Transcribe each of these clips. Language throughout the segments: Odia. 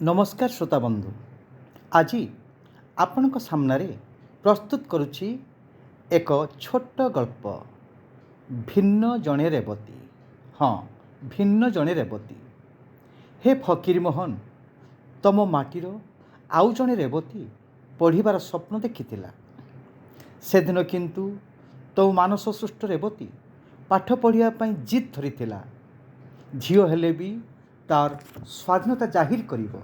ନମସ୍କାର ଶ୍ରୋତା ବନ୍ଧୁ। ଆଜି ଆପଣଙ୍କ ସାମ୍ନାରେ ପ୍ରସ୍ତୁତ କରୁଛି ଏକ ଛୋଟ ଗଳ୍ପ, ଭିନ୍ନ ଜଣେ ରେବତୀ। ହଁ, ଭିନ୍ନ ଜଣେ ରେବତୀ। ହେ ଫକୀରମୋହନ, ତମ ମାଟିର ଆଉ ଜଣେ ରେବତୀ ପଢ଼ିବାର ସ୍ୱପ୍ନ ଦେଖିଥିଲା। ସେଦିନ କିନ୍ତୁ ତମ ମାନସ ସୃଷ୍ଟ ରେବତୀ ପାଠ ପଢ଼ିବା ପାଇଁ ଜିଦ୍ ଧରିଥିଲା। ଝିଅ ହେଲେ ବି ତାର ସ୍ୱାଧୀନତା ଜାହିର କରିବ,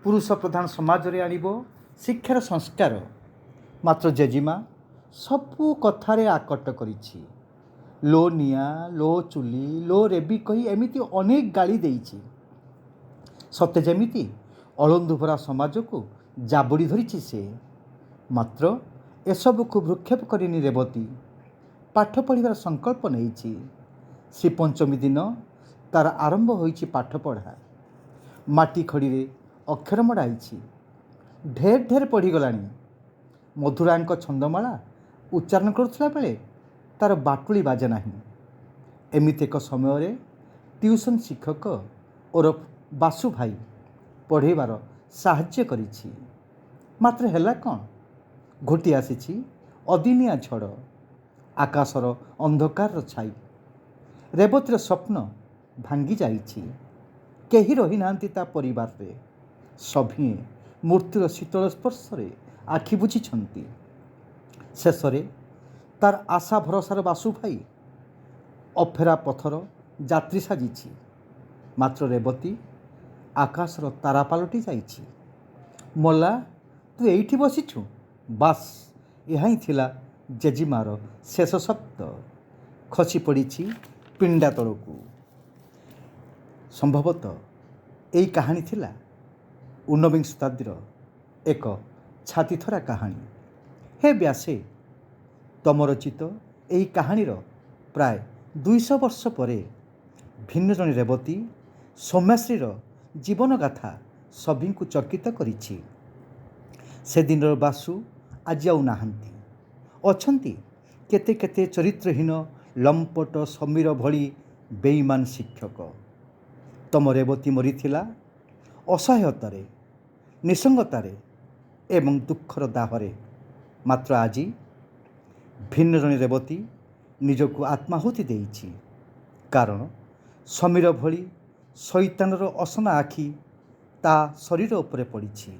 ପୁରୁଷ ପ୍ରଧାନ ସମାଜରେ ଆଣିବ ଶିକ୍ଷାର ସଂସ୍କାର। ମାତ୍ର ଜେଜିମା ସବୁ କଥାରେ ଆକଟ କରିଛି। ଲୋ ନିଆଁ, ଲୋ ଚୁଲି, ଲୋ ରେବି କହି ଏମିତି ଅନେକ ଗାଳି ଦେଇଛି। ସତେ ଯେମିତି ଅଳନ୍ଧୁଭରା ସମାଜକୁ ଜାବୁଡ଼ି ଧରିଛି ସେ। ମାତ୍ର ଏସବୁକୁ ଭ୍ରୂକ୍ଷେପ କରିନି ରେବତୀ। ପାଠ ପଢ଼ିବାର ସଂକଳ୍ପ ନେଇଛି। ଶ୍ରୀ ପଞ୍ଚମୀ ଦିନ ତାର ଆରମ୍ଭ ହୋଇଛି ପାଠ ପଢ଼ା। ମାଟି ଖଡ଼ିରେ ଅକ୍ଷର ମଡ଼ାଇଛି। ଢେର ପଢ଼ିଗଲାଣି। ମଧୁରାଙ୍କ ଛନ୍ଦମାଳା ଉଚ୍ଚାରଣ କରୁଥିଲା ବେଳେ ତାର ବାଟୁଳି ବାଜେ ନାହିଁ। ଏମିତି ଏକ ସମୟରେ ଟିଉସନ୍ ଶିକ୍ଷକ ଓରଫ ବାସୁ ଭାଇ ପଢ଼େଇବାର ସାହାଯ୍ୟ କରିଛି। ମାତ୍ର ହେଲା କ'ଣ? ଘୋଟି ଆସିଛି ଅଦିନିଆ ଝଡ଼, ଆକାଶର ଅନ୍ଧକାରର ଛାଇ। ରେବତୀର ସ୍ୱପ୍ନ ଭାଙ୍ଗି ଯାଇଛି। କେହି ରହିନାହାନ୍ତି ତା ପରିବାରରେ। ସଭିଏଁ ମୃତ୍ୟୁର ଶୀତଳ ସ୍ପର୍ଶରେ ଆଖି ବୁଜିଛନ୍ତି। ଶେଷରେ ତାର ଆଶା ଭରସାର ବାସୁ ଭାଇ ଅଫେରା ପଥର ଯାତ୍ରୀ ସାଜିଛି। ମାତ୍ର ରେବତୀ ଆକାଶର ତାରା ପାଲଟି ଯାଇଛି। ମଲା, ତୁ ଏଇଠି ବସିଛୁ। ବାସ୍, ଏହା ହିଁ ଥିଲା ଜେଜିମାର ଶେଷ ଶବ୍ଦ। ଖସି ପଡ଼ିଛି ପିଣ୍ଡା ତଳକୁ। ସମ୍ଭବତଃ ଏଇ କାହାଣୀ ଥିଲା ଊନବିଂଶ ଶତାବ୍ଦୀର ଏକ ଛାତିଥରା କାହାଣୀ। ହେ ବ୍ୟାସେ, ତମ ରଚିତ ଏହି କାହାଣୀର ପ୍ରାୟ 200 ବର୍ଷ ପରେ ଭିନ୍ନ ଜଣେ ରେବତୀ ସୌମ୍ୟାଶ୍ରୀର ଜୀବନଗାଥା ସଭିଙ୍କୁ ଚକିତ କରିଛି। ସେଦିନର ବାସୁ ଆଜି ଆଉ ନାହାନ୍ତି। ଅଛନ୍ତି କେତେ କେତେ ଚରିତ୍ରହୀନ ଲମ୍ପଟ ସମୀର ଭଳି ବେଇମାନ ଶିକ୍ଷକ। ତମ ରେବତୀ ମରିଥିଲା ଅସହାୟତାରେ, ନିଃସଙ୍ଗତାରେ ଏବଂ ଦୁଃଖର ଦାହରେ। ମାତ୍ର ଆଜି ଭିନ୍ନ ଜଣେ ରେବତୀ ନିଜକୁ ଆତ୍ମାହୁତି ଦେଇଛି। କାରଣ ସମୀର ଭଳି ଶୈତାନର ଅସନା ଆଖି ତା ଶରୀର ଉପରେ ପଡ଼ିଛି।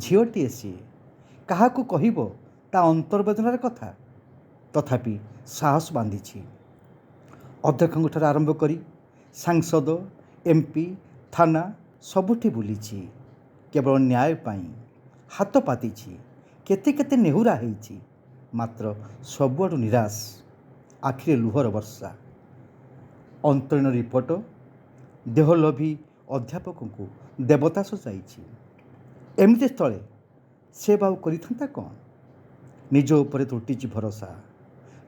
ଝିଅଟିଏ ସିଏ, କାହାକୁ କହିବ ତା ଅନ୍ତର୍ବେଦନାର କଥା? ତଥାପି ସାହସ ବାନ୍ଧିଛି। ଅଧ୍ୟକ୍ଷଙ୍କଠାରୁ ଆରମ୍ଭ କରି ସାଂସଦ, MP, ଥାନା ସବୁଠି ବୁଲିଛି କେବଳ ନ୍ୟାୟ ପାଇଁ। ହାତ ପାତିଛି, କେତେ କେତେ ନେହୁରା ହେଇଛି। ମାତ୍ର ସବୁଆଡ଼ୁ ନିରାଶ, ଆଖିରେ ଲୁହର ବର୍ଷା। ଅନ୍ତରୀଣ ରିପୋର୍ଟ ଦେହଲୋଭୀ ଅଧ୍ୟାପକଙ୍କୁ ଦେବତା ସଜାଇଛି। ଏମିତି ସ୍ଥଳେ ସେ ଆଉ କରିଥାନ୍ତା କ'ଣ? ନିଜ ଉପରେ ତ୍ରୁଟିଛି ଭରସା,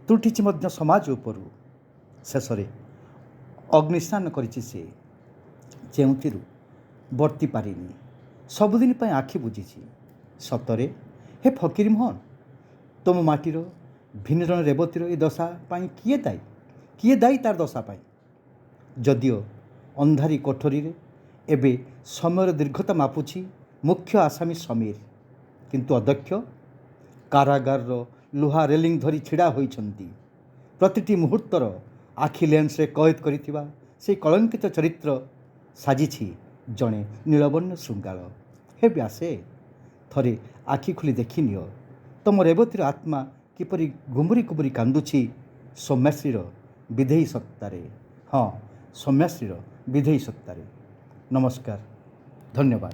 ତ୍ରୁଟିଛି ମଧ୍ୟ ସମାଜ ଉପରୁ। ଶେଷରେ ଅଗ୍ନିସ୍ନାନ କରିଛି ସେ, ଯେଉଁଥିରୁ ବର୍ତ୍ତି ପାରିନି। ସବୁଦିନ ପାଇଁ ଆଖି ବୁଜିଛି। ସତରେ ହେ ଫକୀରମୋହନ, ତମ ମାଟିର ଭିନ୍ନ ଜଣେ ରେବତୀର ଏ ଦଶା ପାଇଁ କିଏ ଦାୟୀ? କିଏ ଦାୟୀ ତାର ଦଶା ପାଇଁ? ଯଦିଓ ଅନ୍ଧାରୀ କୋଠରୀରେ ଏବେ ସମୟର ଦୀର୍ଘତା ମାପୁଛି ମୁଖ୍ୟ ଆସାମୀ ସମୀର, କିନ୍ତୁ ଅଧ୍ୟକ୍ଷ କାରାଗାରର ଲୁହା ରେଲିଂ ଧରି ଛିଡ଼ା ହୋଇଛନ୍ତି। ପ୍ରତିଟି ମୁହୂର୍ତ୍ତର ଆଖି ଲେନ୍ସରେ କଏଦ କରିଥିବା ସେହି କଳଙ୍କିତ ଚରିତ୍ର ସାଜିଛି ଜଣେ ନୀଳବର୍ଣ୍ଣ ଶୃଙ୍ଗାଳ। ହେ ବ୍ୟାସେ, ଥରେ ଆଖି ଖୋଲି ଦେଖିନିଅ ତମ ରେବତୀର ଆତ୍ମା କିପରି ଗୁମୁରି ଗୁମୁରି କାନ୍ଦୁଛି ସୌମ୍ୟାଶ୍ରୀର ବିଧେୟୀ ସତ୍ତାରେ। ହଁ, ସୌମ୍ୟାଶ୍ରୀର ବିଧେୟୀ ସତ୍ତାରେ। ନମସ୍କାର, ଧନ୍ୟବାଦ।